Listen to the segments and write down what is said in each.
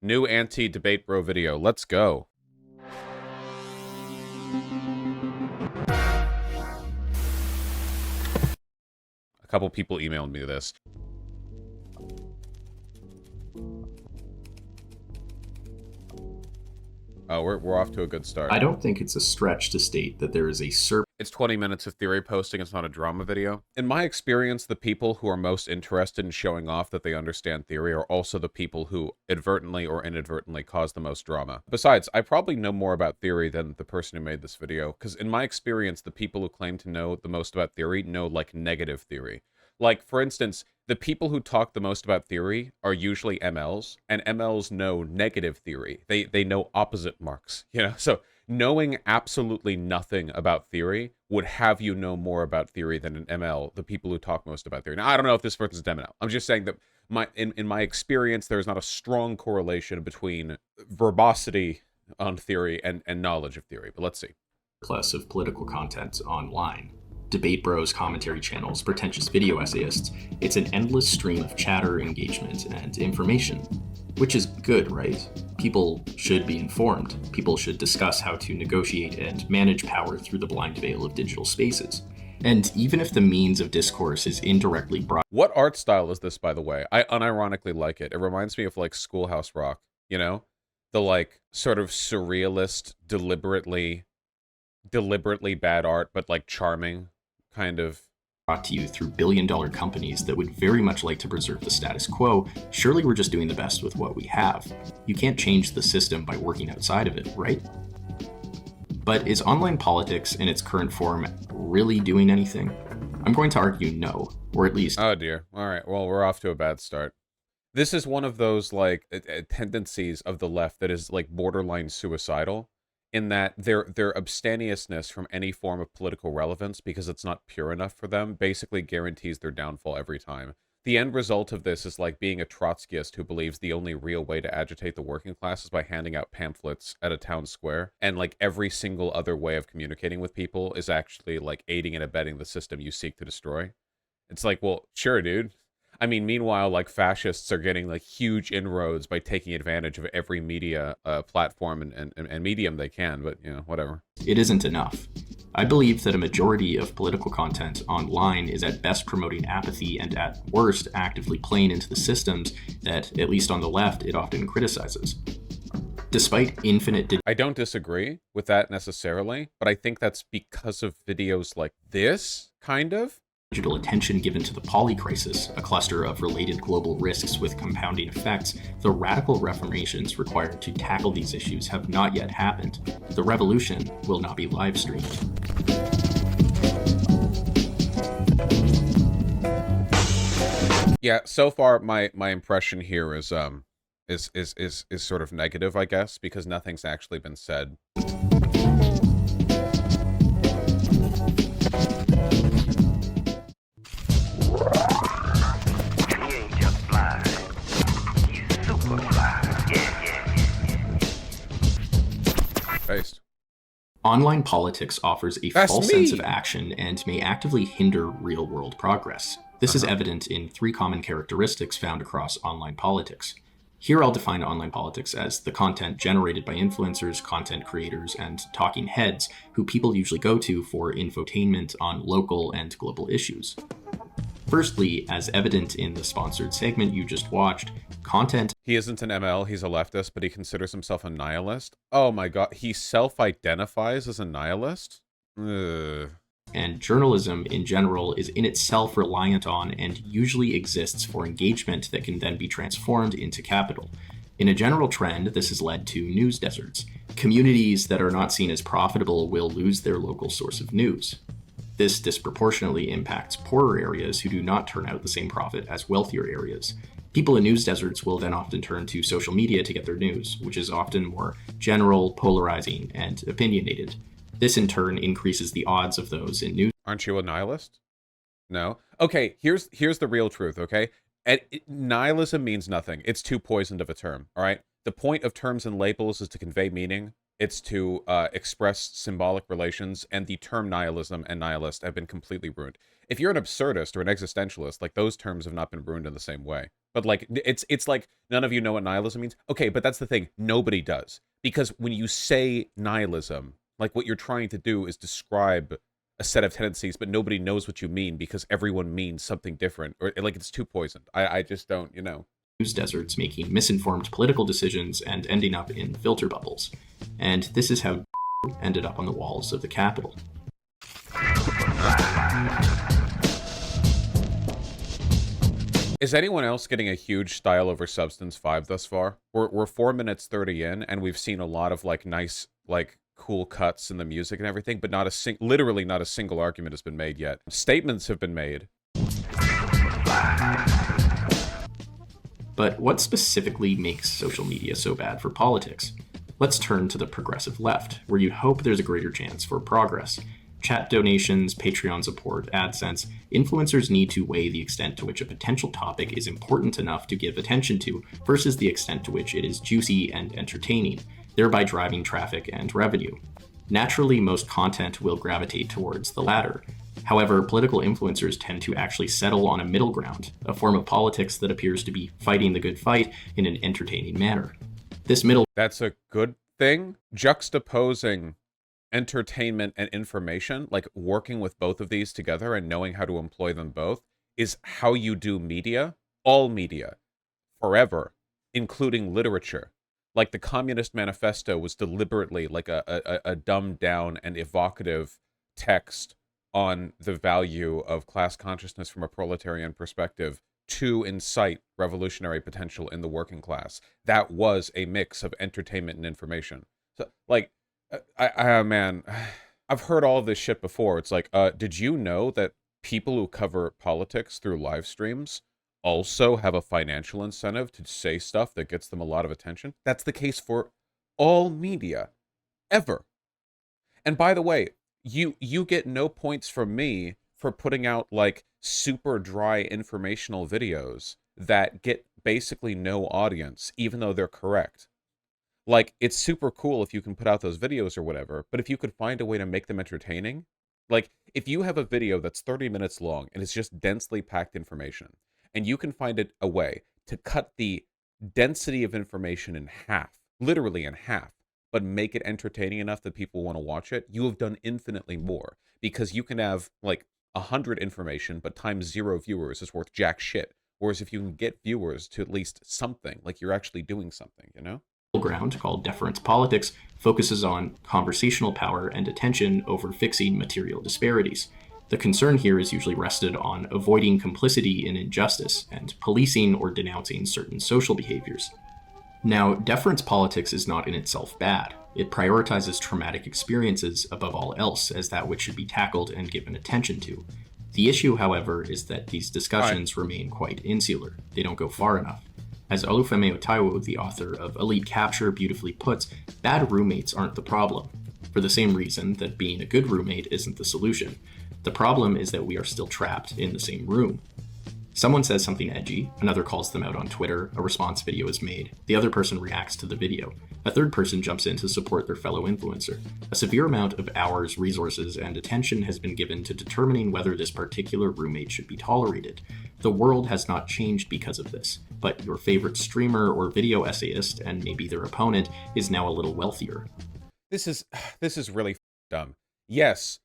New anti-debate bro video. Let's go. A couple people emailed me this. Oh, we're off to a good start. I don't think it's a stretch to state that there is a It's 20 minutes of theory posting. It's not a drama video. In my experience, the people who are most interested in showing off that they understand theory are also the people who advertently or inadvertently cause the most drama. Besides, I probably know more about theory than the person who made this video, because in my experience, the people who claim to know the most about theory know, like, negative theory. Like, for instance, the people who talk the most about theory are usually MLs, and MLs know negative theory. They know opposite marks, you know? So knowing absolutely nothing about theory would have you know more about theory than an ML, the people who talk most about theory. Now, I don't know if this person's an ML. I'm just saying that in my experience, there is not a strong correlation between verbosity on theory and knowledge of theory. But let's see. surplus of political content online. Debate bros, commentary channels, pretentious video essayists. It's an endless stream of chatter, engagement, and information. Which is good, right? People should be informed. People should discuss how to negotiate and manage power through the blind veil of digital spaces. And even if the means of discourse is indirectly brought... What art style is this, by the way? I unironically like it. It reminds me of, like, Schoolhouse Rock, you know? The, like, sort of surrealist, deliberately bad art, but, like, charming kind of... brought to you through billion-dollar companies that would very much like to preserve the status quo. Surely we're just doing the best with what we have. You can't change the system by working outside of it, right? But is online politics in its current form really doing anything? I'm going to argue no, or at least... Oh dear. All right, well, we're off to a bad start. This is one of those, like, tendencies of the left that is, like, borderline suicidal, in that their abstemiousness from any form of political relevance, because it's not pure enough for them, basically guarantees their downfall every time. The end result of this is like being a Trotskyist who believes the only real way to agitate the working class is by handing out pamphlets at a town square, and like every single other way of communicating with people is actually like aiding and abetting the system you seek to destroy. It's like, well, sure, dude. I mean, meanwhile, like, fascists are getting, like, huge inroads by taking advantage of every media platform and medium they can, but, you know, whatever. It isn't enough. I believe that a majority of political content online is at best promoting apathy and at worst actively playing into the systems that, at least on the left, it often criticizes. Despite infinite... I don't disagree with that necessarily, but I think that's because of videos like this, kind of. Digital attention given to the poly crisis, a cluster of related global risks with compounding effects, the radical reformations required to tackle these issues have not yet happened. The revolution will not be live streamed. Yeah, so far my impression here is sort of negative, I guess, because nothing's actually been said. Based. Online politics offers a false sense of action and may actively hinder real-world progress. This is evident in three common characteristics found across online politics. Here I'll define online politics as the content generated by influencers, content creators, and talking heads who people usually go to for infotainment on local and global issues. Firstly, as evident in the sponsored segment you just watched, content... He isn't an ML, he's a leftist, but he considers himself a nihilist? Oh my god, he self-identifies as a nihilist? Ugh. And journalism in general is in itself reliant on and usually exists for engagement that can then be transformed into capital. In a general trend, this has led to news deserts. Communities that are not seen as profitable will lose their local source of news. This disproportionately impacts poorer areas who do not turn out the same profit as wealthier areas. People in news deserts will then often turn to social media to get their news, which is often more general, polarizing, and opinionated. This in turn increases the odds of those in news. Aren't you a nihilist? No? Okay, here's the real truth, okay? Nihilism means nothing. It's too poisoned of a term, all right? The point of terms and labels is to convey meaning. It's to express symbolic relations, and the term nihilism and nihilist have been completely ruined. If you're an absurdist or an existentialist, like, those terms have not been ruined in the same way. But like it's like none of you know what nihilism means. Okay, but that's the thing. Nobody does. Because when you say nihilism, like what you're trying to do is describe a set of tendencies, but nobody knows what you mean because everyone means something different. Or like it's too poisoned. I just don't, News deserts, making misinformed political decisions and ending up in filter bubbles. And this is how ended up on the walls of the Capitol. Is anyone else getting a huge style over substance vibe thus far? We're 4 minutes 30 in, and we've seen a lot of like nice, like cool cuts in the music and everything, but literally not a single argument has been made yet. Statements have been made. But what specifically makes social media so bad for politics? Let's turn to the progressive left, where you hope there's a greater chance for progress. Chat donations, Patreon support, AdSense, influencers need to weigh the extent to which a potential topic is important enough to give attention to versus the extent to which it is juicy and entertaining, thereby driving traffic and revenue. Naturally, most content will gravitate towards the latter. However, political influencers tend to actually settle on a middle ground, a form of politics that appears to be fighting the good fight in an entertaining manner. This middle That's a good thing. Juxtaposing entertainment and information, like working with both of these together and knowing how to employ them both, is how you do media, all media, forever, including literature. Like the Communist Manifesto was deliberately like a dumbed down and evocative text on the value of class consciousness from a proletarian perspective to incite revolutionary potential in the working class. That was a mix of entertainment and information. So, like, man, I've heard all of this shit before. It's like, did you know that people who cover politics through live streams also have a financial incentive to say stuff that gets them a lot of attention? That's the case for all media, ever. And by the way, you get no points from me for putting out like super dry informational videos that get basically no audience, even though they're correct. Like, it's super cool if you can put out those videos or whatever, but if you could find a way to make them entertaining, like, if you have a video that's 30 minutes long and it's just densely packed information, and you can find a way to cut the density of information in half, literally in half, but make it entertaining enough that people want to watch it, you have done infinitely more. Because you can have, like, 100 information, but times 0 viewers is worth jack shit. Whereas if you can get viewers to at least something, like you're actually doing something, ground, called deference politics, focuses on conversational power and attention over fixing material disparities. The concern here is usually rested on avoiding complicity in injustice and policing or denouncing certain social behaviors. Now, deference politics is not in itself bad. It prioritizes traumatic experiences above all else as that which should be tackled and given attention to. The issue, however, is that these discussions remain quite insular. They don't go far enough. As Olufemi Otaiwo, the author of Elite Capture, beautifully puts, bad roommates aren't the problem, for the same reason that being a good roommate isn't the solution. The problem is that we are still trapped in the same room. Someone says something edgy, another calls them out on Twitter, a response video is made, the other person reacts to the video, a third person jumps in to support their fellow influencer. A severe amount of hours, resources, and attention has been given to determining whether this particular roommate should be tolerated. The world has not changed because of this, but your favorite streamer or video essayist, and maybe their opponent, is now a little wealthier. This is really dumb. Yes,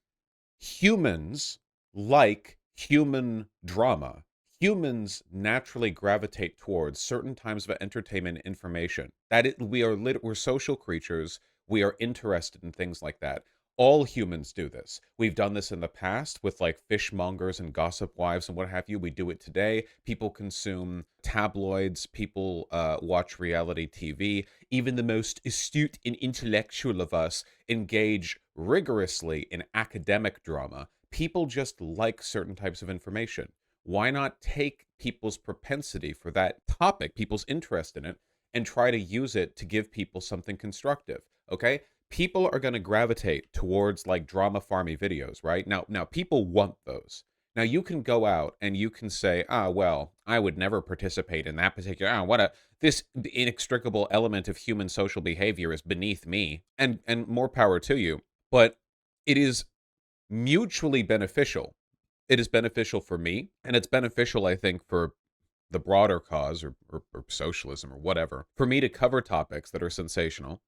humans like human drama. Humans naturally gravitate towards certain types of entertainment and information. We're social creatures. We are interested in things like that. All humans do this. We've done this in the past with like fishmongers and gossip wives and what have you. We do it today. People consume tabloids. People watch reality TV. Even the most astute and intellectual of us engage rigorously in academic drama. People just like certain types of information. Why not take people's propensity for that topic, people's interest in it, and try to use it to give people something constructive, okay? People are going to gravitate towards like drama farmy videos, right? Now people want those. Now you can go out and you can say, well, I would never participate in that particular, this inextricable element of human social behavior is beneath me, and more power to you. But it is mutually beneficial. It is beneficial for me, and it's beneficial, I think, for the broader cause or socialism or whatever, for me to cover topics that are sensational,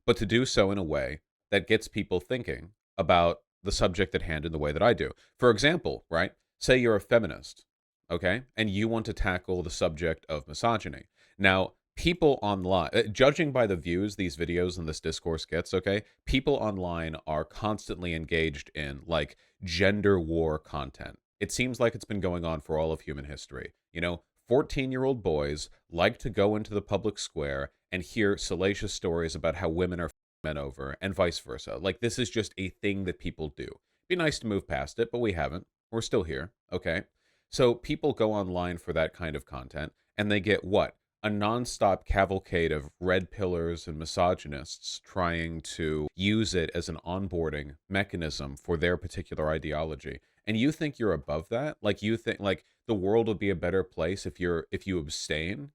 but to do so in a way that gets people thinking about the subject at hand in the way that I do. For example, right? Say you're a feminist, okay? And you want to tackle the subject of misogyny. Now, people online, judging by the views these videos and this discourse gets, okay, people online are constantly engaged in like gender war content. It seems like it's been going on for all of human history. 14-year-old boys like to go into the public square and hear salacious stories about how women are men over and vice versa. Like, this is just a thing that people do. Be nice to move past it, but we haven't. We're still here, okay? So people go online for that kind of content, and they get what? A nonstop cavalcade of red pillars and misogynists trying to use it as an onboarding mechanism for their particular ideology. And you think you're above that? Like, you think like the world would be a better place if you abstain?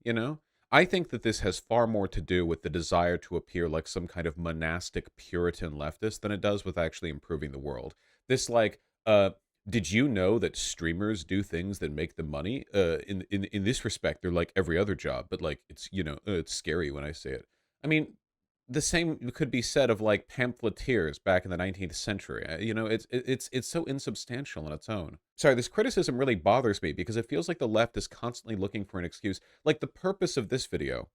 I think that this has far more to do with the desire to appear like some kind of monastic Puritan leftist than it does with actually improving the world. This like did you know that streamers do things that make them money? In this respect, they're like every other job, but like it's scary when I say it. I mean, the same could be said of like pamphleteers back in the 19th century. It's so insubstantial on its own. Sorry, this criticism really bothers me because it feels like the left is constantly looking for an excuse. Like the purpose of this video,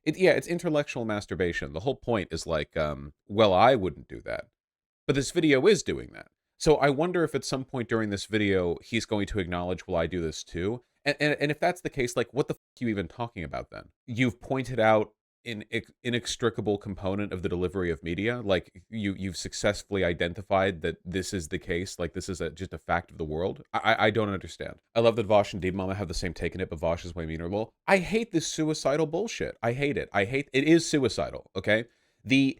it's intellectual masturbation. The whole point is like, well, I wouldn't do that. But this video is doing that. So I wonder if at some point during this video, he's going to acknowledge, well, I do this too. And if that's the case, like, what the are you even talking about then? You've pointed out an inextricable component of the delivery of media. Like, you've successfully identified that this is the case. Like, this is just a fact of the world. I don't understand. I love that Vaush and Deep Mama have the same take in it, but Vaush is way meaner. Lol. I hate this suicidal bullshit. I hate it. It is suicidal, okay? The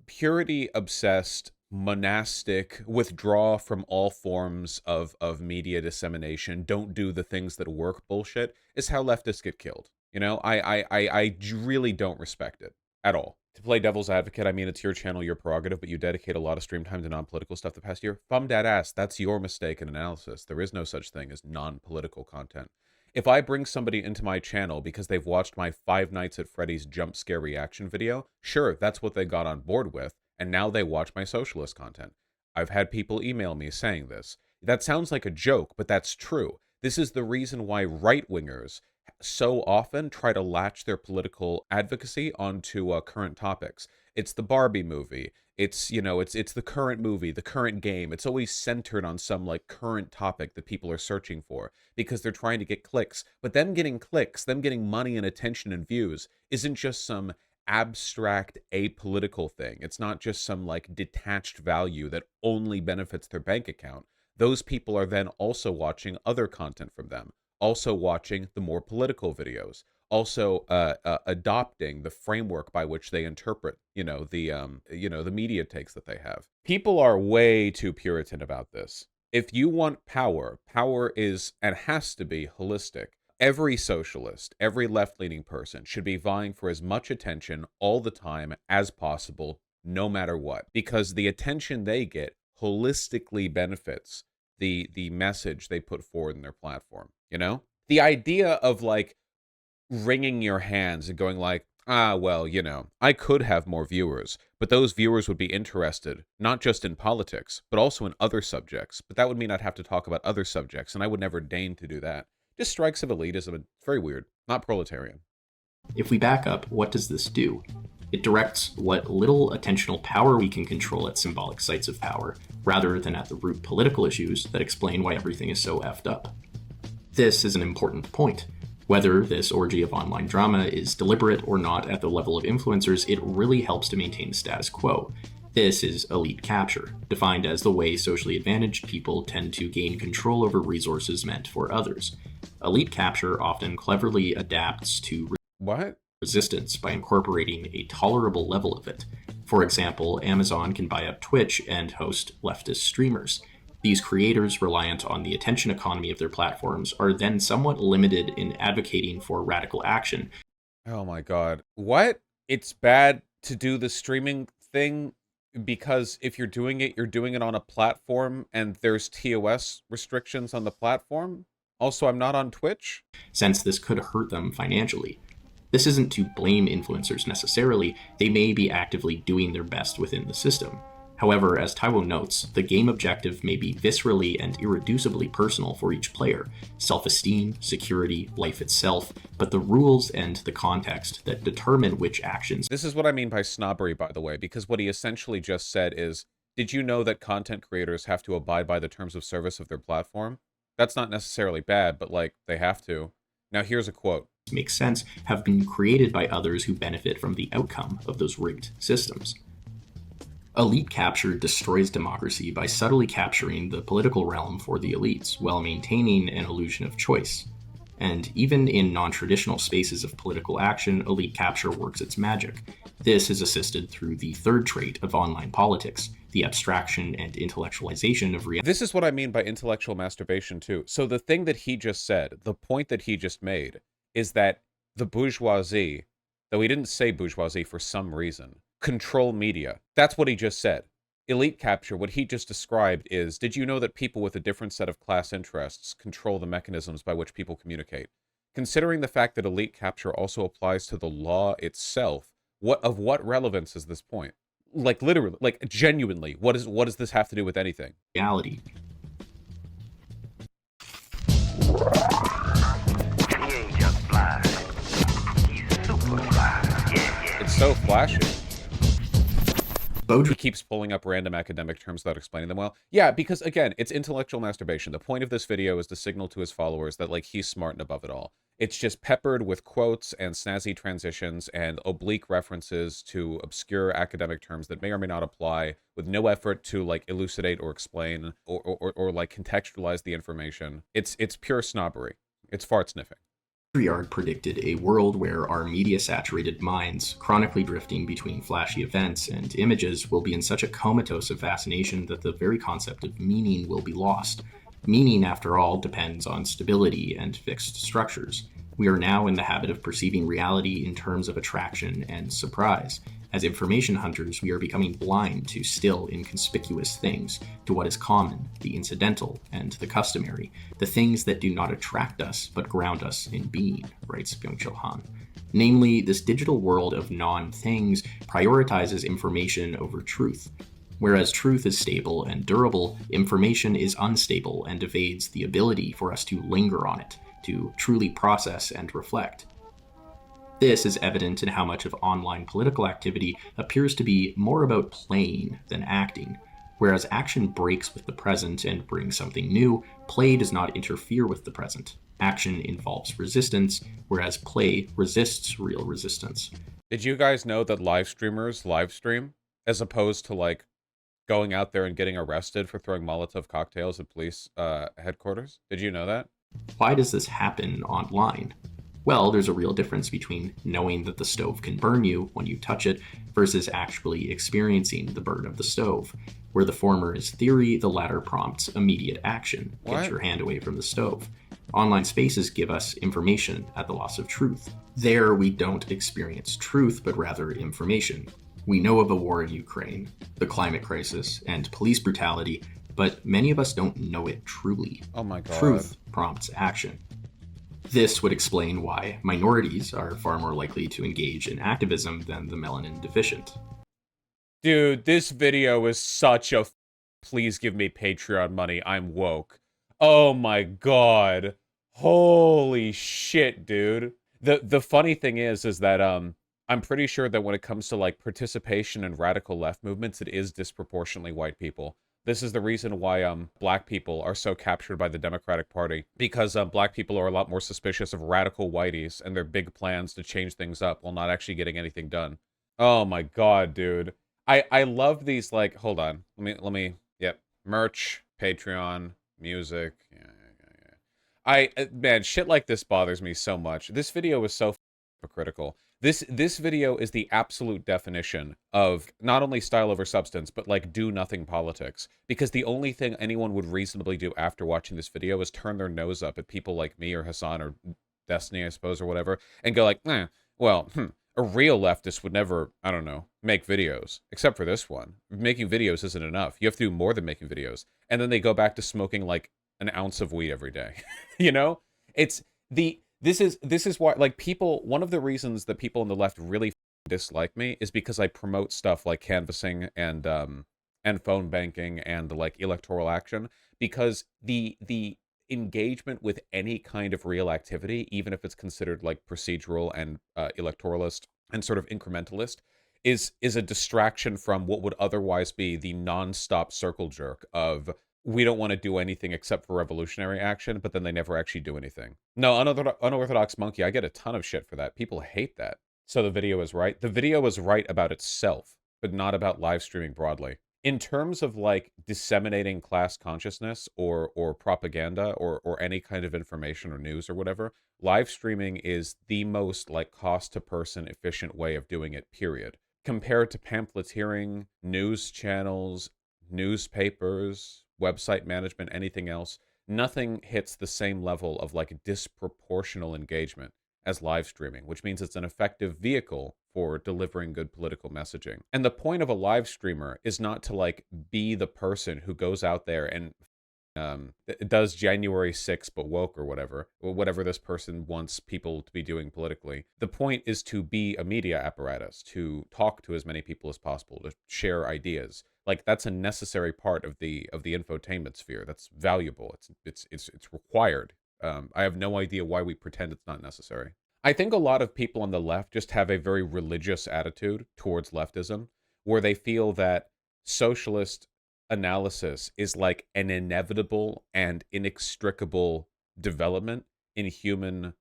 purity obsessed monastic withdraw from all forms of media dissemination, don't do the things that work bullshit is how leftists get killed. I really don't respect it at all. To play devil's advocate, I mean, it's your channel, your prerogative, but you dedicate a lot of stream time to non-political stuff the past year. Bum dat ass, that's your mistake in analysis. There is no such thing as non-political content. If I bring somebody into my channel because they've watched my Five Nights at Freddy's jump scare reaction video, sure, that's what they got on board with, and now they watch my socialist content. I've had people email me saying this. That sounds like a joke, but that's true. This is the reason why right-wingers so often try to latch their political advocacy onto current topics. It's the Barbie movie. It's the current movie, the current game. It's always centered on some like current topic that people are searching for because they're trying to get clicks. But them getting clicks, them getting money and attention and views isn't just some abstract apolitical thing. It's not just some like detached value that only benefits their bank account. Those people are then also watching other content from them, also watching the more political videos, also adopting the framework by which they interpret, the media takes that they have. People are way too Puritan about this. If you want power, power is and has to be holistic. Every socialist, every left-leaning person should be vying for as much attention all the time as possible, no matter what, because the attention they get holistically benefits the message they put forward in their platform. The idea of like wringing your hands and going like, well, I could have more viewers, but those viewers would be interested not just in politics, but also in other subjects. But that would mean I'd have to talk about other subjects, and I would never deign to do that. Just strikes of elitism. It's very weird. Not proletarian. If we back up, what does this do? It directs what little attentional power we can control at symbolic sites of power, rather than at the root political issues that explain why everything is so effed up. This is an important point. Whether this orgy of online drama is deliberate or not at the level of influencers, it really helps to maintain the status quo. This is elite capture, defined as the way socially advantaged people tend to gain control over resources meant for others. Elite capture often cleverly adapts to resistance by incorporating a tolerable level of it. For example, Amazon can buy up Twitch and host leftist streamers. These creators, reliant on the attention economy of their platforms, are then somewhat limited in advocating for radical action. Oh my god. What? It's bad to do the streaming thing because if you're doing it on a platform and there's TOS restrictions on the platform? Also, I'm not on Twitch. since this could hurt them financially. This isn't to blame influencers necessarily, they may be actively doing their best within the system. However, as Taiwo notes, the game objective may be viscerally and irreducibly personal for each player self-esteem, security, life itself, but the rules and the context that determine which actions. This is what I mean by snobbery, by the way, because what he essentially just said is, did you know that content creators have to abide by the terms of service of their platform? That's not necessarily bad, but like, they have to. Now here's a quote. Make sense have been created by others who benefit from the outcome of those rigged systems. Elite capture destroys democracy by subtly capturing the political realm for the elites while maintaining an illusion of choice. And even in non-traditional spaces of political action, elite capture works its magic. This is assisted through the third trait of online politics, the abstraction and intellectualization of reality. This is what I mean by intellectual masturbation too. So the thing that he just said, the point that he just made, is that the bourgeoisie, though he didn't say bourgeoisie for some reason, control media. That's what he just said. Elite capture, what he just described is, did you know that people with a different set of class interests control the mechanisms by which people communicate? Considering the fact that elite capture also applies to the law itself, of what relevance is this point? Like literally, like genuinely, what does this have to do with anything? Reality. It's so flashy. Both He keeps pulling up random academic terms without explaining them well. Yeah, because again, it's intellectual masturbation. The point of this video is to signal to his followers that like he's smart and above it all. It's just peppered with quotes and snazzy transitions and oblique references to obscure academic terms that may or may not apply, with no effort to like elucidate or explain or like contextualize the information. It's pure snobbery. It's fart sniffing. Patriarch predicted a world where our media-saturated minds, chronically drifting between flashy events and images, will be in such a comatose of fascination that the very concept of meaning will be lost. Meaning, after all, depends on stability and fixed structures. We are now in the habit of perceiving reality in terms of attraction and surprise. As information hunters, we are becoming blind to still inconspicuous things, to what is common, the incidental, and the customary, the things that do not attract us but ground us in being, writes Byung-Chul Han. Namely, this digital world of non-things prioritizes information over truth. Whereas truth is stable and durable, information is unstable and evades the ability for us to linger on it, to truly process and reflect. This is evident in how much of online political activity appears to be more about playing than acting. Whereas action breaks with the present and brings something new, play does not interfere with the present. Action involves resistance, whereas play resists real resistance. Did you guys know that live streamers live stream as opposed to like going out there and getting arrested for throwing Molotov cocktails at police headquarters? Did you know that? Why does this happen online? Well, there's a real difference between knowing that the stove can burn you when you touch it versus actually experiencing the burn of the stove. Where the former is theory, the latter prompts immediate action. Get your hand away from the stove. Online spaces give us information at the loss of truth. There, we don't experience truth, but rather information. We know of a war in Ukraine, the climate crisis, and police brutality, but many of us don't know it truly. Oh my God. Truth prompts action. This would explain why minorities are far more likely to engage in activism than the melanin deficient. Dude, this video is such a please give me Patreon money, I'm woke. Oh my God. Holy shit, dude. The funny thing is that I'm pretty sure that when it comes to like participation in radical left movements, it is disproportionately white people. This is the reason why black people are so captured by the Democratic Party, because black people are a lot more suspicious of radical whiteys and their big plans to change things up while not actually getting anything done. Oh my God, dude. I love these, like, hold on. Let me, yep. Merch, Patreon, music. Yeah. Man, shit like this bothers me so much. This video is so hypocritical. This video is the absolute definition of not only style over substance, but like do nothing politics. Because the only thing anyone would reasonably do after watching this video is turn their nose up at people like me or Hasan or Destiny, I suppose, or whatever, and go like, a real leftist would never, I don't know, make videos. Except for this one. Making videos isn't enough. You have to do more than making videos. And then they go back to smoking like an ounce of weed every day. You know? It's this is why, like, people, one of the reasons that people on the left really dislike me is because I promote stuff like canvassing and phone banking and like electoral action, because the engagement with any kind of real activity, even if it's considered like procedural and electoralist and sort of incrementalist, is a distraction from what would otherwise be the nonstop circle jerk of, we don't want to do anything except for revolutionary action, but then they never actually do anything. No, unorthodox monkey, I get a ton of shit for that. People hate that. So the video is right. The video is right about itself, but not about live streaming broadly. In terms of like disseminating class consciousness or propaganda or any kind of information or news or whatever, live streaming is the most like cost to person efficient way of doing it, period. Compared to pamphleteering, news channels, newspapers, website management, anything else, nothing hits the same level of like disproportional engagement as live streaming, which means it's an effective vehicle for delivering good political messaging. And the point of a live streamer is not to like be the person who goes out there and does January 6th but woke or whatever this person wants people to be doing politically. The point is to be a media apparatus, to talk to as many people as possible, to share ideas. Like, that's a necessary part of the infotainment sphere. That's valuable. It's required. I have no idea why we pretend it's not necessary. I think a lot of people on the left just have a very religious attitude towards leftism, where they feel that socialist analysis is like an inevitable and inextricable development in human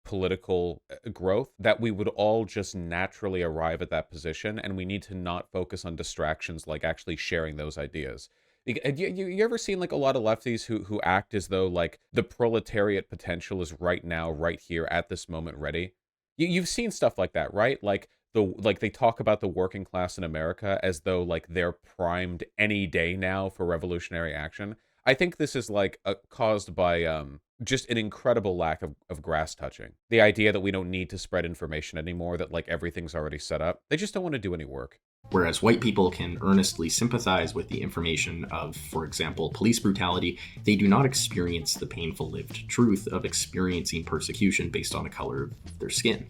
political growth, that we would all just naturally arrive at that position, and we need to not focus on distractions like actually sharing those ideas. You ever seen like a lot of lefties who act as though like the proletariat potential is right now, right here, at this moment, ready? You've seen stuff like that, right? Like they talk about the working class in America as though like they're primed any day now for revolutionary action. I think this is like caused by just an incredible lack of grass touching. The idea that we don't need to spread information anymore, that like everything's already set up. They just don't want to do any work. Whereas white people can earnestly sympathize with the information of, for example, police brutality, they do not experience the painful lived truth of experiencing persecution based on the color of their skin.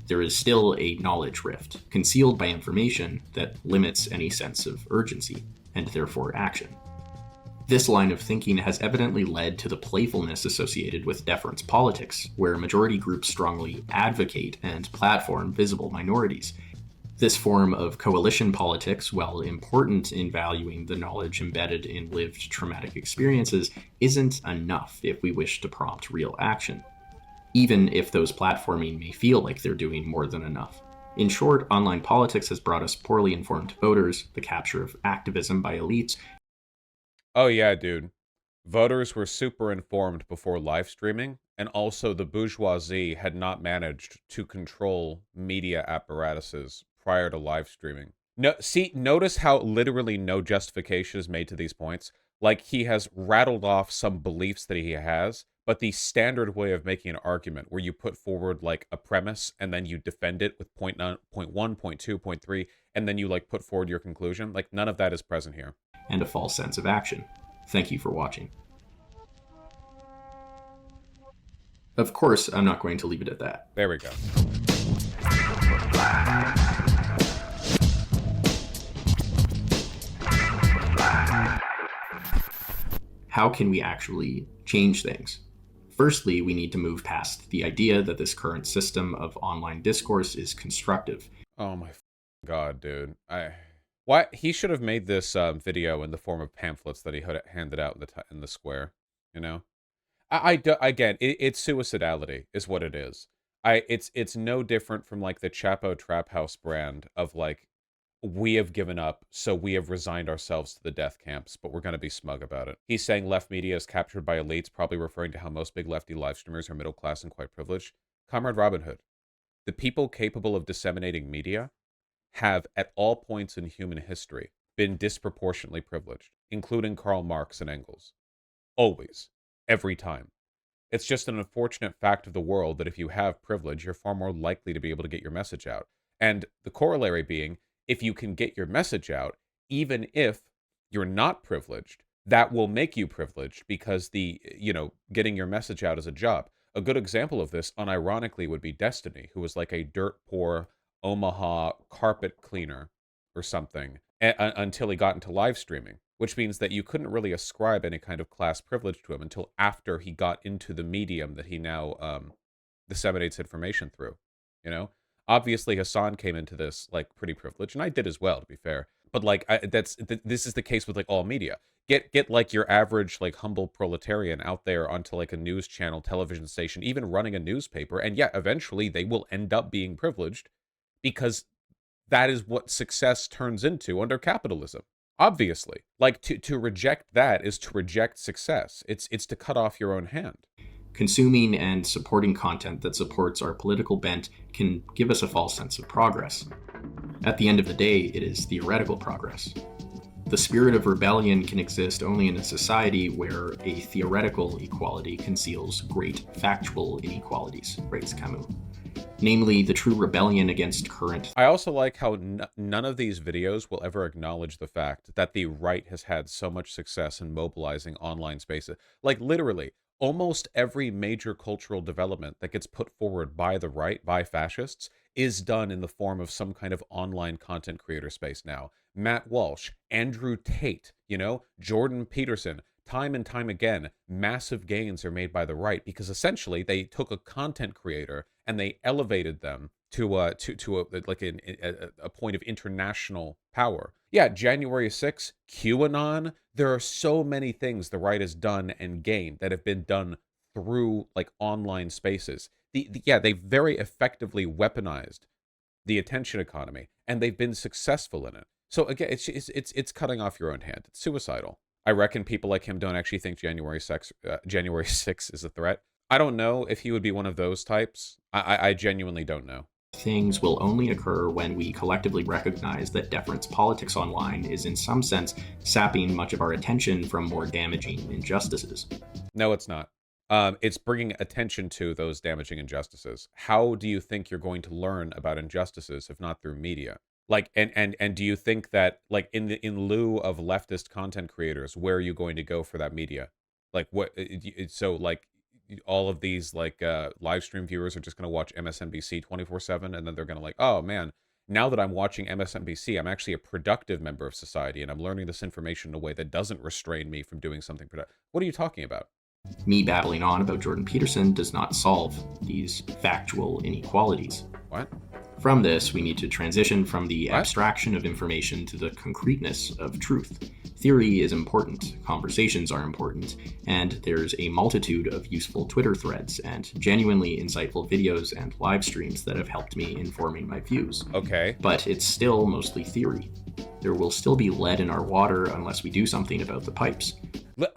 There is still a knowledge rift, concealed by information, that limits any sense of urgency, and therefore action. This line of thinking has evidently led to the playfulness associated with deference politics, where majority groups strongly advocate and platform visible minorities. This form of coalition politics, while important in valuing the knowledge embedded in lived traumatic experiences, isn't enough if we wish to prompt real action, even if those platforming may feel like they're doing more than enough. In short, online politics has brought us poorly informed voters, the capture of activism by elites. Oh yeah, dude. Voters were super informed before live streaming, and also the bourgeoisie had not managed to control media apparatuses prior to live streaming. No, see, notice how literally no justification is made to these points. Like, he has rattled off some beliefs that he has, but the standard way of making an argument, where you put forward like a premise and then you defend it with point 1, point 2, point 3, and then you like put forward your conclusion, like none of that is present here. And a false sense of action. Thank you for watching. Of course, I'm not going to leave it at that. There we go. How can we actually change things? Firstly, we need to move past the idea that this current system of online discourse is constructive. Oh my God, dude. Why he should have made this video in the form of pamphlets that he handed out in the square, you know? Again, it's suicidality is what it is. It's no different from like the Chapo Trap House brand of like, we have given up, so we have resigned ourselves to the death camps, but we're going to be smug about it. He's saying left media is captured by elites, probably referring to how most big lefty live streamers are middle class and quite privileged. Comrade Robin Hood, the people capable of disseminating media have, at all points in human history, been disproportionately privileged, including Karl Marx and Engels. Always. Every time. It's just an unfortunate fact of the world that if you have privilege, you're far more likely to be able to get your message out. And the corollary being, if you can get your message out, even if you're not privileged, that will make you privileged because getting your message out is a job. A good example of this, unironically, would be Destiny, who was like a dirt poor Omaha carpet cleaner or something until he got into live streaming, which means that you couldn't really ascribe any kind of class privilege to him until after he got into the medium that he now disseminates information through. You know, obviously Hasan came into this like pretty privileged, and I did as well, to be fair. But like, this is the case with like all media. Get like your average like humble proletarian out there onto like a news channel, television station, even running a newspaper, and yeah, eventually they will end up being privileged because that is what success turns into under capitalism. Obviously, like to reject that is to reject success. It's to cut off your own hand. Consuming and supporting content that supports our political bent can give us a false sense of progress. At the end of the day, it is theoretical progress. The spirit of rebellion can exist only in a society where a theoretical equality conceals great factual inequalities, writes Camus. Namely, the true rebellion against current. I also like how none of these videos will ever acknowledge the fact that the right has had so much success in mobilizing online spaces. Like, literally, almost every major cultural development that gets put forward by the right, by fascists, is done in the form of some kind of online content creator space now. Matt Walsh, Andrew Tate, Jordan Peterson. Time and time again, massive gains are made by the right because essentially they took a content creator and they elevated them to a point of international power. Yeah, January 6th, QAnon. There are so many things the right has done and gained that have been done through like online spaces. They very effectively weaponized the attention economy, and they've been successful in it. So again, it's cutting off your own hand. It's suicidal. I reckon people like him don't actually think January 6th is a threat. I don't know if he would be one of those types. I genuinely don't know. Things will only occur when we collectively recognize that deference politics online is in some sense sapping much of our attention from more damaging injustices. No, it's not. It's bringing attention to those damaging injustices. How do you think you're going to learn about injustices if not through media? Like, and do you think that like in lieu of leftist content creators, where are you going to go for that media? Like what? So like all of these like live stream viewers are just going to watch MSNBC 24/7, and then they're going to like, oh man, now that I'm watching MSNBC, I'm actually a productive member of society, and I'm learning this information in a way that doesn't restrain me from doing something productive. What are you talking about? Me babbling on about Jordan Peterson does not solve these factual inequalities. What? From this, we need to transition from the abstraction of information to the concreteness of truth. Theory is important, conversations are important, and there's a multitude of useful Twitter threads and genuinely insightful videos and live streams that have helped me in forming my views. Okay. But it's still mostly theory. There will still be lead in our water unless we do something about the pipes.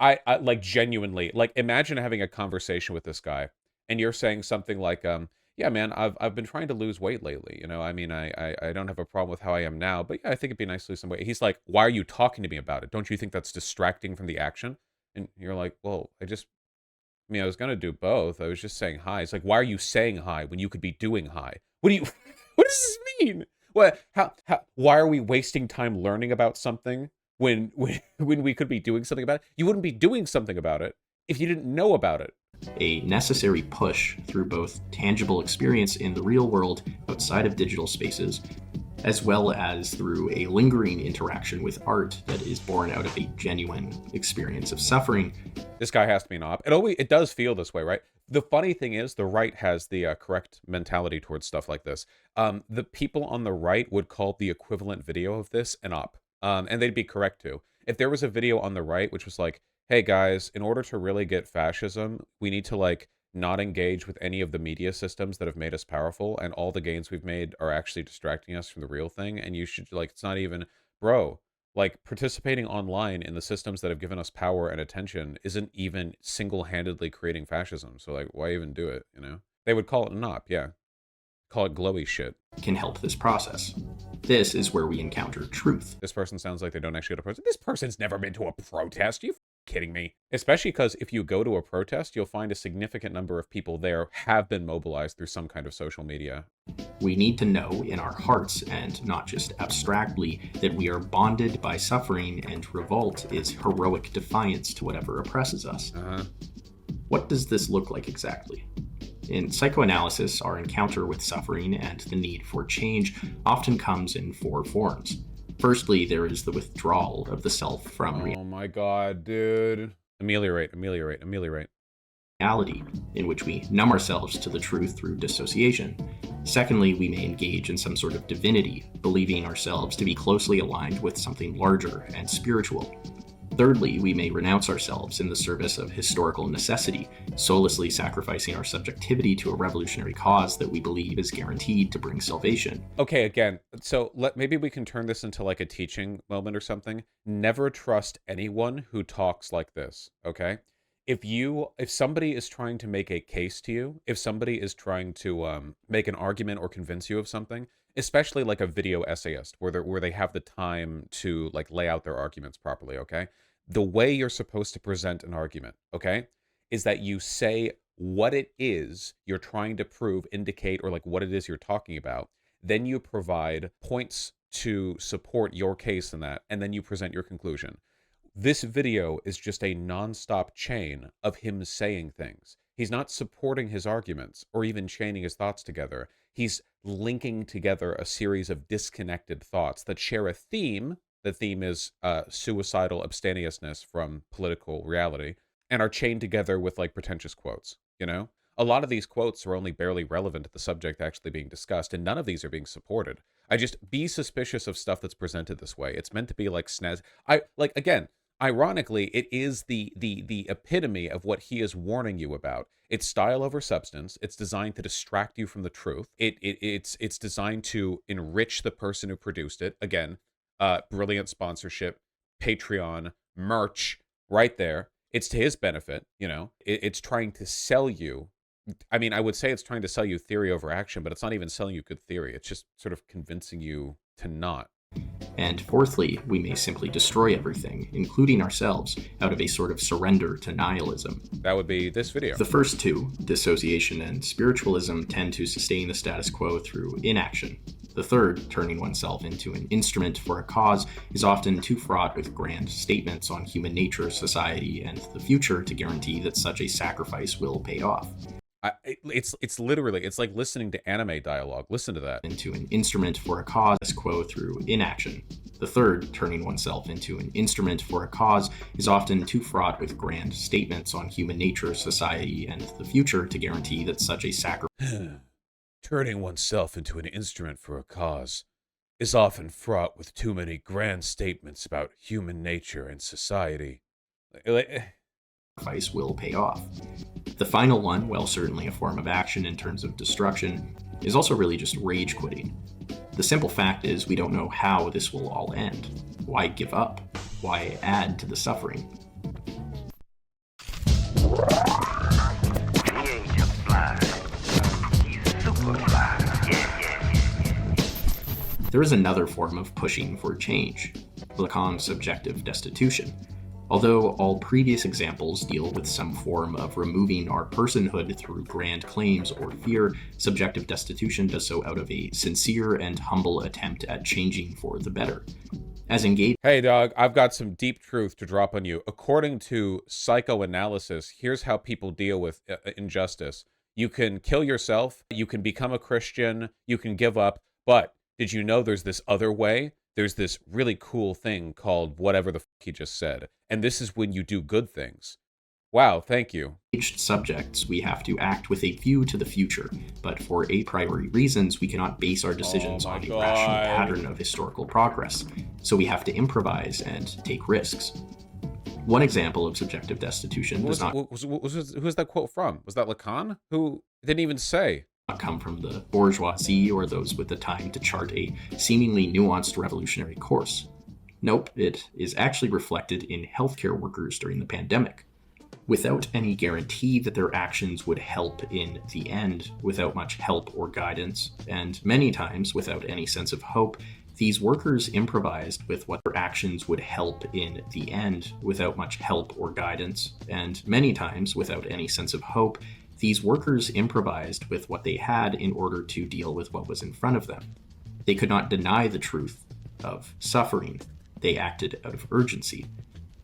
I like genuinely, like imagine having a conversation with this guy and you're saying something like, yeah, man, I've been trying to lose weight lately. I mean, I don't have a problem with how I am now, but yeah, I think it'd be nice to lose some weight. He's like, why are you talking to me about it? Don't you think that's distracting from the action? And you're like, well, I was going to do both. I was just saying hi. It's like, why are you saying hi when you could be doing hi? What does this mean? Why are we wasting time learning about something when we could be doing something about it? You wouldn't be doing something about it if you didn't know about it. A necessary push through both tangible experience in the real world outside of digital spaces, as well as through a lingering interaction with art that is born out of a genuine experience of suffering. This guy has to be an op. It does feel this way, right? The funny thing is the right has the correct mentality towards stuff like this. The people on the right would call the equivalent video of this an op. And they'd be correct too. If there was a video on the right which was like, hey guys, in order to really get fascism, we need to like not engage with any of the media systems that have made us powerful, and all the gains we've made are actually distracting us from the real thing, and you should like, it's not even, bro, like participating online in the systems that have given us power and attention isn't even single-handedly creating fascism. So like, why even do it? They would call it an op, yeah. Call it glowy shit. Can help this process. This is where we encounter truth. This person sounds like they don't actually go to protest. This person's never been to a protest. You kidding me? Especially because if you go to a protest, you'll find a significant number of people there have been mobilized through some kind of social media. We need to know in our hearts, and not just abstractly, that we are bonded by suffering, and revolt is heroic defiance to whatever oppresses us. What does this look like exactly? In psychoanalysis, our encounter with suffering and the need for change often comes in four forms. Firstly, there is the withdrawal of the self from Oh my god, dude. Ameliorate, ameliorate, ameliorate. reality, in which we numb ourselves to the truth through dissociation. Secondly, we may engage in some sort of divinity, believing ourselves to be closely aligned with something larger and spiritual. Thirdly, we may renounce ourselves in the service of historical necessity, soullessly sacrificing our subjectivity to a revolutionary cause that we believe is guaranteed to bring salvation. Okay, again, so maybe we can turn this into like a teaching moment or something. Never trust anyone who talks like this, okay? If somebody is trying to make a case to you, if somebody is trying to make an argument or convince you of something, especially like a video essayist where they have the time to like lay out their arguments properly, okay? The way you're supposed to present an argument, okay, is that you say what it is you're trying to prove, indicate, or like what it is you're talking about. Then you provide points to support your case in that, and then you present your conclusion. This video is just a nonstop chain of him saying things. He's not supporting his arguments or even chaining his thoughts together. He's linking together a series of disconnected thoughts that share a theme. The theme is suicidal abstemiousness from political reality, and are chained together with like pretentious quotes, you know? A lot of these quotes are only barely relevant to the subject actually being discussed, and none of these are being supported. I just be suspicious of stuff that's presented this way. It's meant to be like snaz. Again, ironically, it is the epitome of what he is warning you about. It's style over substance. It's designed to distract you from the truth. It's designed to enrich the person who produced it. Again, brilliant sponsorship, Patreon, merch, right there. It's to his benefit, you know. It's trying to sell you. I mean, I would say it's trying to sell you theory over action, but it's not even selling you good theory. It's just sort of convincing you to not. And fourthly, we may simply destroy everything, including ourselves, out of a sort of surrender to nihilism. That would be this video. The first two, dissociation and spiritualism, tend to sustain the status quo through inaction. The third, turning oneself into an instrument for a cause, is often too fraught with grand statements on human nature, society, and the future to guarantee that such a sacrifice will pay off. It's literally, it's like listening to anime dialogue. Listen to that. Into an instrument for a cause, quo through inaction. The third, turning oneself into an instrument for a cause, is often too fraught with grand statements on human nature, society, and the future to guarantee that such a sacrifice. Turning oneself into an instrument for a cause is often fraught with too many grand statements about human nature and society. Will pay off. The final one, while certainly a form of action in terms of destruction, is also really just rage quitting. The simple fact is we don't know how this will all end. Why give up? Why add to the suffering? He ain't just fly. He's super fly. Yeah. There is another form of pushing for change, Lacan's subjective destitution. Although all previous examples deal with some form of removing our personhood through grand claims or fear, subjective destitution does so out of a sincere and humble attempt at changing for the better. As engaged. Hey, dog, I've got some deep truth to drop on you. According to psychoanalysis, here's how people deal with injustice. You can kill yourself, you can become a Christian, you can give up, but did you know there's this other way? There's this really cool thing called whatever the fuck he just said. And this is when you do good things. Wow, thank you. Subjects, we have to act with a view to the future, but for a priori reasons, we cannot base our decisions on a rational pattern of historical progress. So we have to improvise and take risks. One example of subjective destitution does not who was that quote from? Was that Lacan? Who didn't even say? Come from the bourgeoisie or those with the time to chart a seemingly nuanced revolutionary course. Nope, it is actually reflected in healthcare workers during the pandemic. Without any guarantee that their actions would help in the end, without much help or guidance, and many times without any sense of hope, These workers improvised with what their actions would help in the end without much help or guidance, and many times without any sense of hope. These workers improvised with what they had in order to deal with what was in front of them. They could not deny the truth of suffering. They acted out of urgency.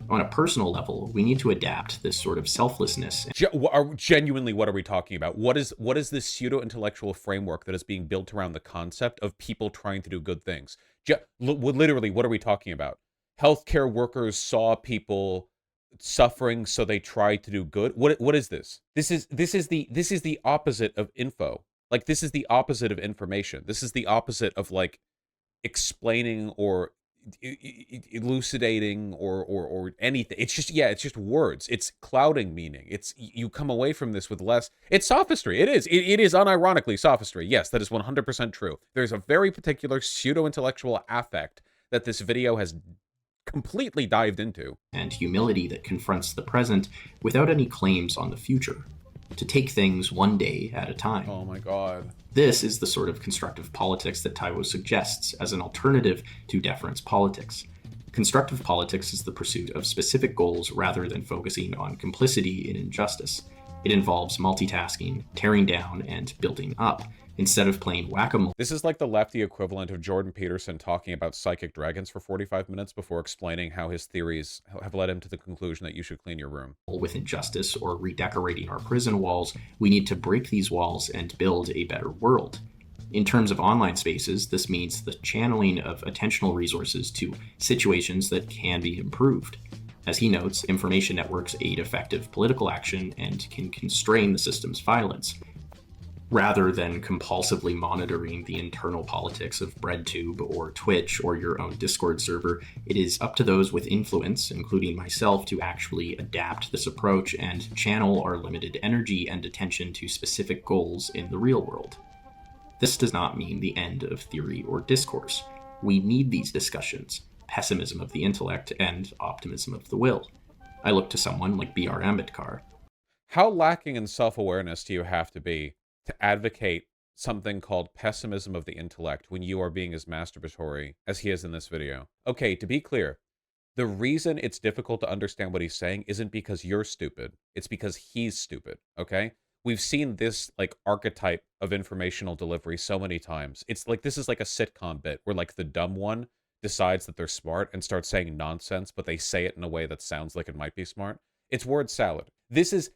On a personal level, we need to adapt this sort of selflessness. Genuinely, what are we talking about? What is this pseudo-intellectual framework that is being built around the concept of people trying to do good things? Literally, what are we talking about? Healthcare workers saw people suffering, so they tried to do good. What is this? This is the opposite of info. Like, this is the opposite of information. This is the opposite of, like, explaining or elucidating or anything. It's just words. It's clouding meaning. It's, you come away from this with less. It's sophistry. It is unironically sophistry. Yes, that is 100% true. There's a very particular pseudo-intellectual affect that this video has completely dived into, and humility that confronts the present without any claims on the future, to take things one day at a time. Oh my god. This is the sort of constructive politics that Taiwo suggests as an alternative to deference politics. Constructive politics is the pursuit of specific goals rather than focusing on complicity in injustice. It involves multitasking, tearing down, and building up, instead of playing whack-a-mole. This is like the lefty equivalent of Jordan Peterson talking about psychic dragons for 45 minutes before explaining how his theories have led him to the conclusion that you should clean your room. With injustice or redecorating our prison walls, we need to break these walls and build a better world. In terms of online spaces, this means the channeling of attentional resources to situations that can be improved. As he notes, information networks aid effective political action and can constrain the system's violence. Rather than compulsively monitoring the internal politics of BreadTube or Twitch or your own Discord server, it is up to those with influence, including myself, to actually adapt this approach and channel our limited energy and attention to specific goals in the real world. This does not mean the end of theory or discourse. We need these discussions, pessimism of the intellect and optimism of the will. I look to someone like B.R. Ambedkar. How lacking in self-awareness do you have to be to advocate something called pessimism of the intellect when you are being as masturbatory as he is in this video? Okay, to be clear, the reason it's difficult to understand what he's saying isn't because you're stupid. It's because he's stupid, okay? We've seen this, like, archetype of informational delivery so many times. It's like, this is like a sitcom bit where, like, the dumb one decides that they're smart and starts saying nonsense, but they say it in a way that sounds like it might be smart. It's word salad. This is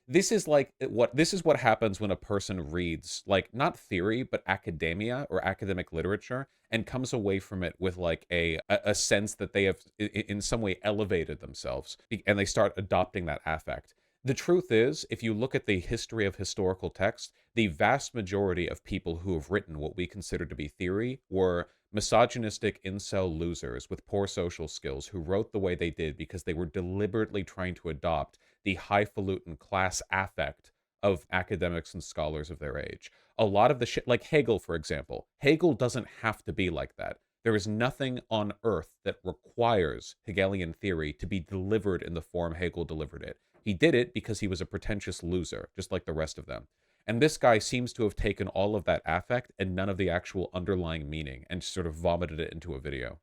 what happens when a person reads, like, not theory, but academia or academic literature, and comes away from it with, like, a sense that they have in some way elevated themselves, and they start adopting that affect. The truth is, if you look at the history of historical text, the vast majority of people who have written what we consider to be theory were misogynistic incel losers with poor social skills who wrote the way they did because they were deliberately trying to adopt the highfalutin class affect of academics and scholars of their age. A lot of the shit, like Hegel, for example, Hegel doesn't have to be like that. There is nothing on earth that requires Hegelian theory to be delivered in the form Hegel delivered it. He did it because he was a pretentious loser, just like the rest of them. And this guy seems to have taken all of that affect and none of the actual underlying meaning and sort of vomited it into a video.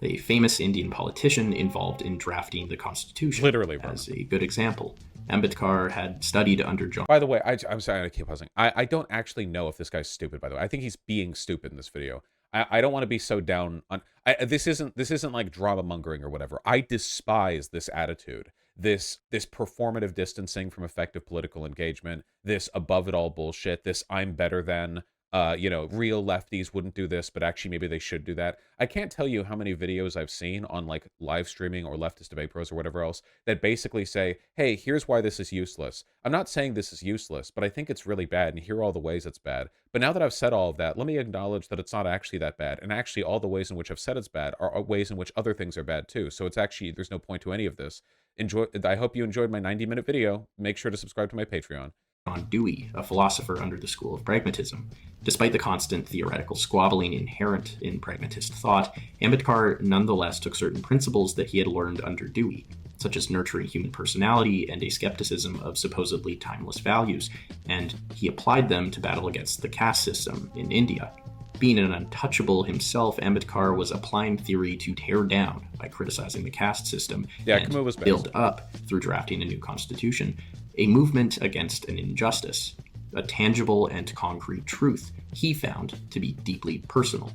A famous Indian politician involved in drafting the Constitution. Literally, bro. As a good example. Ambedkar had studied under John... By the way, I'm sorry, I keep pausing. I don't actually know if this guy's stupid, by the way. I think he's being stupid in this video. I don't want to be so down on... This isn't like drama mongering or whatever. I despise this attitude. This performative distancing from effective political engagement, this above it all bullshit, this I'm better than, real lefties wouldn't do this, but actually maybe they should do that. I can't tell you how many videos I've seen on, like, live streaming or leftist debate pros or whatever else that basically say, hey, here's why this is useless. I'm not saying this is useless, but I think it's really bad, and here are all the ways it's bad. But now that I've said all of that, let me acknowledge that it's not actually that bad, and actually all the ways in which I've said it's bad are ways in which other things are bad too, so it's actually, there's no point to any of this. I hope you enjoyed my 90-minute video. Make sure to subscribe to my Patreon. John Dewey, a philosopher under the school of pragmatism. Despite the constant theoretical squabbling inherent in pragmatist thought, Ambedkar nonetheless took certain principles that he had learned under Dewey, such as nurturing human personality and a skepticism of supposedly timeless values, and he applied them to battle against the caste system in India. Being an untouchable himself, Ambedkar was applying theory to tear down by criticizing the caste system and Camus was best. build up through drafting a new constitution, a movement against an injustice, a tangible and concrete truth he found to be deeply personal.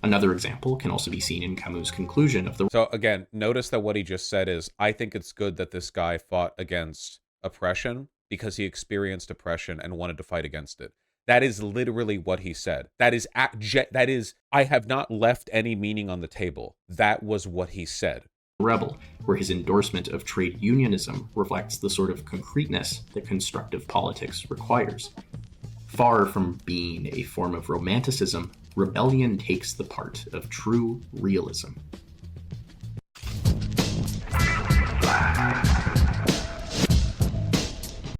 Another example can also be seen in Camus' conclusion of the... So again, notice that what he just said is, I think it's good that this guy fought against oppression because he experienced oppression and wanted to fight against it. That is literally what he said. That is, I have not left any meaning on the table. That was what he said. Rebel, where his endorsement of trade unionism reflects the sort of concreteness that constructive politics requires. Far from being a form of romanticism, rebellion takes the part of true realism.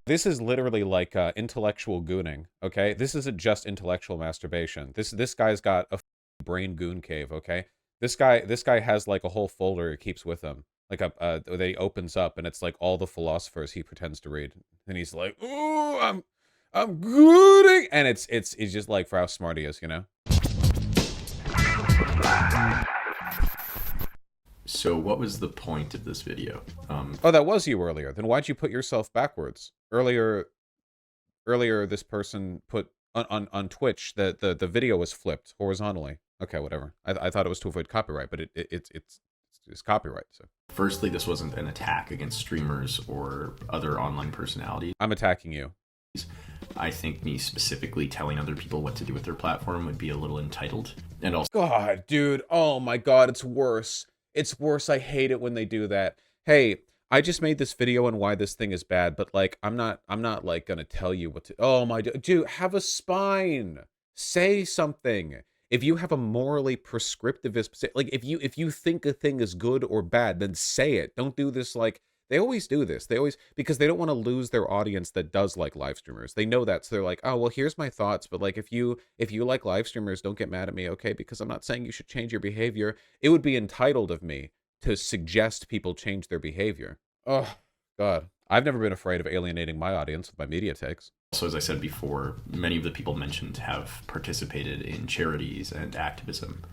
This is literally like intellectual gooning, okay? This isn't just intellectual masturbation. This guy's got a brain goon cave, okay? This guy has like a whole folder he keeps with him, like that he opens up, and it's like all the philosophers he pretends to read, and he's like, "Ooh, I'm gooning," and it's just like for how smart he is, you know? So what was the point of this video? Oh, that was you earlier. Then why'd you put yourself backwards? Earlier this person put on Twitch the video was flipped horizontally. Okay, whatever. I thought it was to avoid copyright, but it's copyright. So Firstly, this wasn't an attack against streamers or other online personalities. I'm attacking you. I think me specifically telling other people what to do with their platform would be a little entitled. And also, God, dude. Oh my God, it's worse. It's worse. I hate it when they do that. Hey, I just made this video on why this thing is bad, but like I'm not like gonna tell you what to. Oh my dude, have a spine. Say something. If you have a morally prescriptivist, like if you think a thing is good or bad, then say it. Don't do this like they always do this. They always, because they don't want to lose their audience that does like live streamers. They know that, so they're like, oh well, here's my thoughts. But like if you like live streamers, don't get mad at me, okay? Because I'm not saying you should change your behavior. It would be entitled of me to suggest people change their behavior. Oh God, I've never been afraid of alienating my audience with my media takes. Also, as I said before, many of the people mentioned have participated in charities and activism.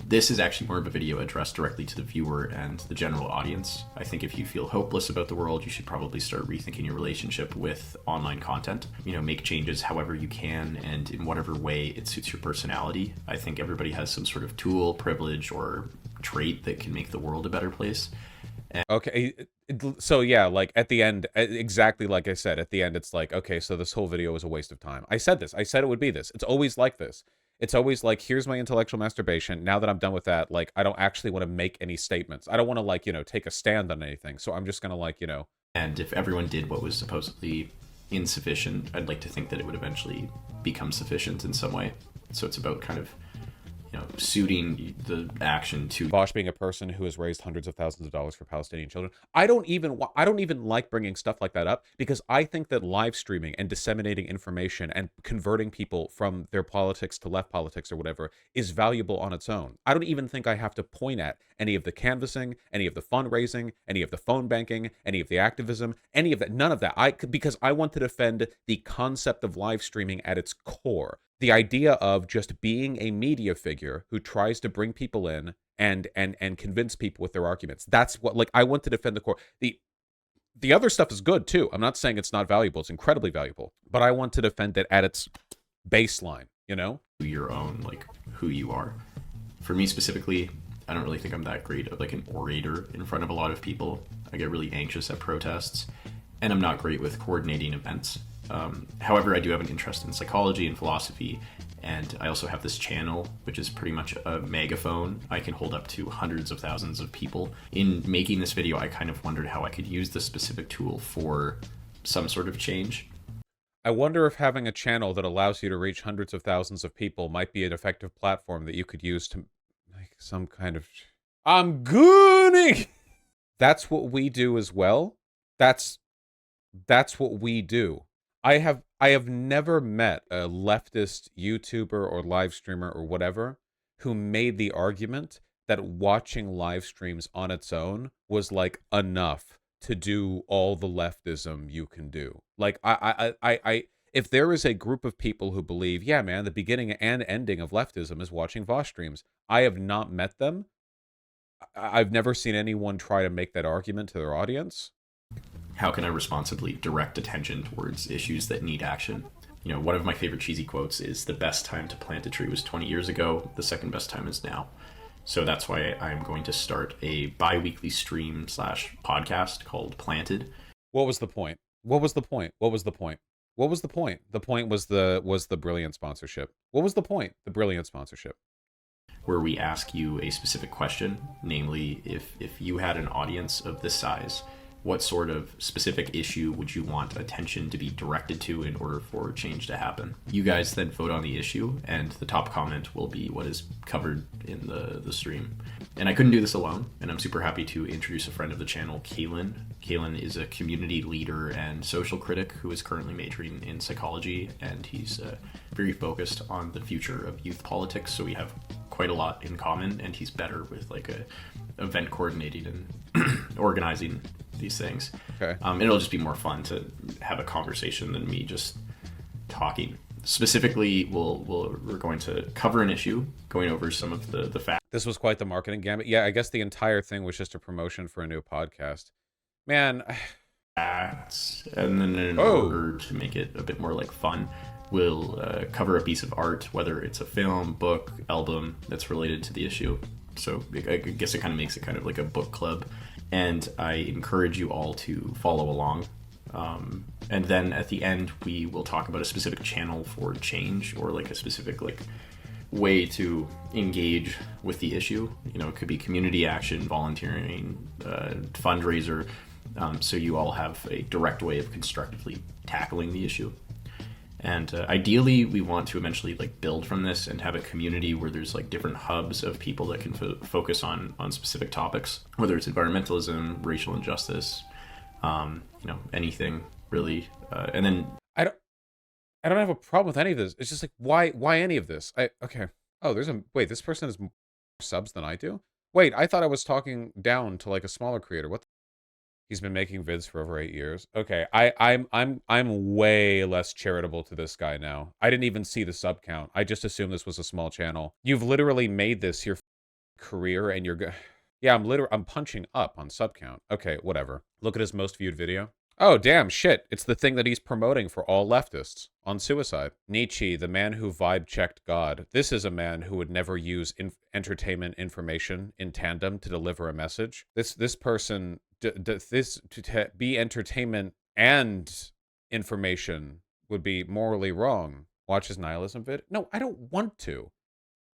This is actually more of a video addressed directly to the viewer and the general audience. I think if you feel hopeless about the world, you should probably start rethinking your relationship with online content. You know, make changes however you can and in whatever way it suits your personality. I think everybody has some sort of tool, privilege, or trait that can make the world a better place. Okay, so yeah, like at the end, exactly like I said, at the end, it's like, okay, so this whole video was a waste of time. I said this. I said it would be this. It's always like this. It's always like, here's my intellectual masturbation. Now that I'm done with that, like, I don't actually want to make any statements. I don't want to, like, you know, take a stand on anything. So I'm just going to, like, you know. And if everyone did what was supposedly insufficient, I'd like to think that it would eventually become sufficient in some way. So it's about kind of, you know, suiting the action to Vaush being a person who has raised hundreds of thousands of dollars for Palestinian children. I don't even like bringing stuff like that up because I think that live streaming and disseminating information and converting people from their politics to left politics or whatever is valuable on its own. I don't even think I have to point at any of the canvassing, any of the fundraising, any of the phone banking, any of the activism, any of that. None of that. Because I want to defend the concept of live streaming at its core. The idea of just being a media figure who tries to bring people in and convince people with their arguments. That's what, like, I want to defend the core. The other stuff is good too. I'm not saying it's not valuable. It's incredibly valuable. But I want to defend it at its baseline, you know? Your own, like, who you are. For me specifically, I don't really think I'm that great of like an orator in front of a lot of people. I get really anxious at protests, and I'm not great with coordinating events. However, I do have an interest in psychology and philosophy, and I also have this channel, which is pretty much a megaphone. I can hold up to hundreds of thousands of people. In making this video, I kind of wondered how I could use this specific tool for some sort of change. I wonder if having a channel that allows you to reach hundreds of thousands of people might be an effective platform that you could use to make some kind of... I'm gooning! That's what we do as well. That's what we do. I have never met a leftist YouTuber or live streamer or whatever who made the argument that watching live streams on its own was like enough to do all the leftism you can do. Like If there is a group of people who believe, yeah, man, the beginning and ending of leftism is watching Vaush streams, I have not met them. I've never seen anyone try to make that argument to their audience. How can I responsibly direct attention towards issues that need action? You know, one of my favorite cheesy quotes is, the best time to plant a tree was 20 years ago, the second best time is now. So that's why I'm going to start a bi-weekly stream / podcast called Planted. What was the point? What was the point? What was the point? What was the point? The point was the brilliant sponsorship. What was the point? The brilliant sponsorship. Where we ask you a specific question, namely, if you had an audience of this size, what sort of specific issue would you want attention to be directed to in order for change to happen? You guys then vote on the issue, and the top comment will be what is covered in the stream. And I couldn't do this alone, and I'm super happy to introduce a friend of the channel, Kaylin. Kaylin is a community leader and social critic who is currently majoring in psychology, and he's very focused on the future of youth politics, so we have quite a lot in common, and he's better with like a event coordinating and organizing these things. Okay. And it'll just be more fun to have a conversation than me just talking. Specifically, we're going to cover an issue, going over some of the facts. This was quite the marketing gambit. Yeah, I guess the entire thing was just a promotion for a new podcast. Man. And then in order to make it a bit more like fun, we'll cover a piece of art, whether it's a film, book, album that's related to the issue. So I guess it kind of makes it kind of like a book club. And I encourage you all to follow along. And then at the end, we will talk about a specific channel for change, or like a specific like way to engage with the issue. You know, it could be community action, volunteering, fundraiser. So you all have a direct way of constructively tackling the issue. And ideally, we want to eventually like build from this and have a community where there's like different hubs of people that can focus on specific topics, whether it's environmentalism, racial injustice, you know, anything really. And then I don't have a problem with any of this. It's just like, why any of this? Okay. Oh, wait, this person has more subs than I do? Wait, I thought I was talking down to like a smaller creator. What? He's been making vids for over 8 years. Okay, I'm way less charitable to this guy now. I didn't even see the sub count. I just assumed this was a small channel. You've literally made this your career, and yeah, I'm punching up on sub count. Okay, whatever. Look at his most viewed video. Oh, damn, shit. It's the thing that he's promoting for all leftists on suicide. Nietzsche, the man who vibe-checked God. This is a man who would never use entertainment information in tandem to deliver a message. This person, to be entertainment and information would be morally wrong. Watch his nihilism vid? No, I don't want to.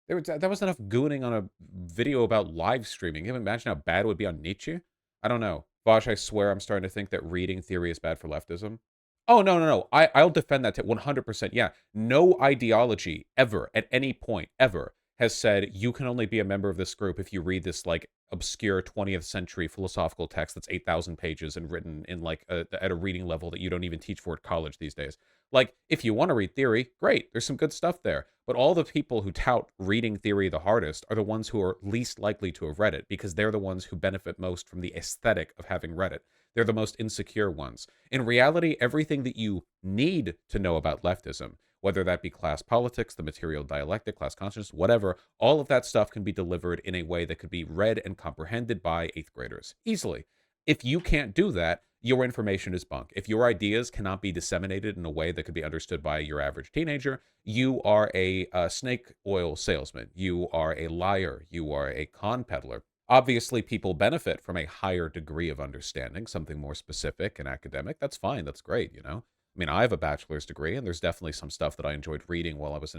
That was enough gooning on a video about live streaming. Can you imagine how bad it would be on Nietzsche? I don't know. Vaush, I swear I'm starting to think that reading theory is bad for leftism. Oh, no. I'll defend that to 100%. Yeah, no ideology ever, at any point, ever, has said you can only be a member of this group if you read this, like, obscure 20th century philosophical text that's 8,000 pages and written in, like, at a reading level that you don't even teach for at college these days. Like, if you want to read theory, great, there's some good stuff there. But all the people who tout reading theory the hardest are the ones who are least likely to have read it, because they're the ones who benefit most from the aesthetic of having read it. They're the most insecure ones. In reality, everything that you need to know about leftism, whether that be class politics, the material dialectic, class consciousness, whatever, all of that stuff can be delivered in a way that could be read and comprehended by 8th graders easily. If you can't do that, your information is bunk. If your ideas cannot be disseminated in a way that could be understood by your average teenager, you are a snake oil salesman. You are a liar. You are a con peddler. Obviously, people benefit from a higher degree of understanding, something more specific and academic. That's fine. That's great, you know? I mean, I have a bachelor's degree, and there's definitely some stuff that I enjoyed reading while I was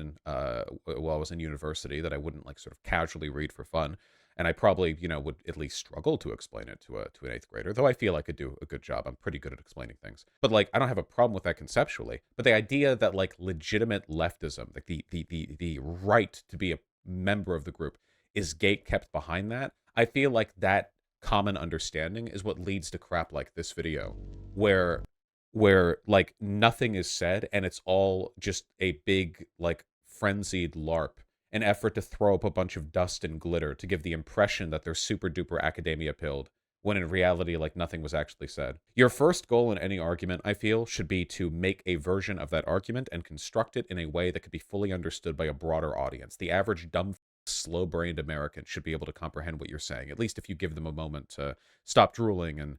in university that I wouldn't like sort of casually read for fun. And I probably, you know, would at least struggle to explain it to an 8th grader, though I feel I could do a good job. I'm pretty good at explaining things. But, like, I don't have a problem with that conceptually. But the idea that, like, legitimate leftism, like the right to be a member of the group is gate kept behind that, I feel like that common understanding is what leads to crap like this video, where like nothing is said and it's all just a big, like, frenzied LARP, an effort to throw up a bunch of dust and glitter to give the impression that they're super duper academia pilled, when in reality, like, nothing was actually said. Your first goal in any argument, I feel, should be to make a version of that argument and construct it in a way that could be fully understood by a broader audience. The average dumb, slow-brained American should be able to comprehend what you're saying, at least if you give them a moment to stop drooling and,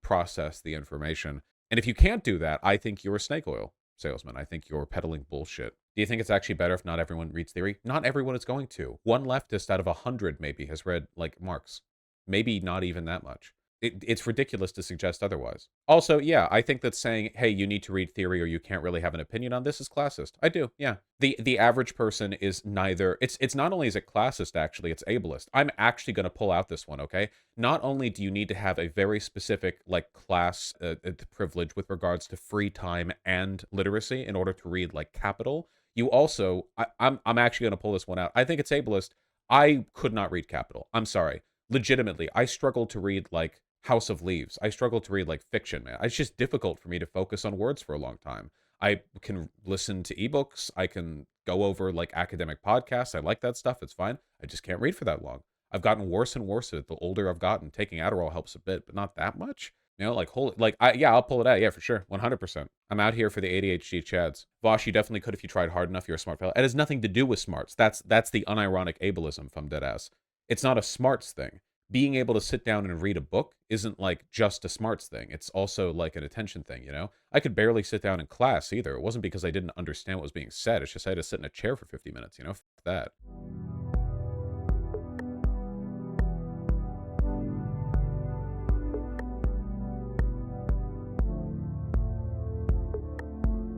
process the information. And if you can't do that, I think you're a snake oil salesman. I think you're peddling bullshit. Do you think it's actually better if not everyone reads theory? Not everyone is going to. One leftist out of 100 maybe has read, like, Marx. Maybe not even that much. It's ridiculous to suggest otherwise. Also, yeah, I think that saying, hey, you need to read theory or you can't really have an opinion on this is classist. I do, yeah. The average person is neither... It's not only is it classist, actually, it's ableist. I'm actually going to pull out this one, okay? Not only do you need to have a very specific, like, class privilege with regards to free time and literacy in order to read, like, Capital, you also... I'm actually going to pull this one out. I think it's ableist. I could not read Capital. I'm sorry. Legitimately, I struggle to read, like, House of Leaves. I struggle to read, like, fiction, man. It's just difficult for me to focus on words for a long time. I can listen to ebooks. I can go over, like, academic podcasts. I like that stuff. It's fine. I just can't read for that long. I've gotten worse and worse at it the older I've gotten. Taking Adderall helps a bit, but not that much. You know, like, I'll pull it out. Yeah, for sure. 100%. I'm out here for the ADHD chads. Vaush, you definitely could if you tried hard enough. You're a smart fellow. It has nothing to do with smarts. That's the unironic ableism, if I'm dead ass. It's not a smarts thing. Being able to sit down and read a book isn't, like, just a smarts thing. It's also, like, an attention thing, you know? I could barely sit down in class, either. It wasn't because I didn't understand what was being said. It's just I had to sit in a chair for 50 minutes, you know? F that.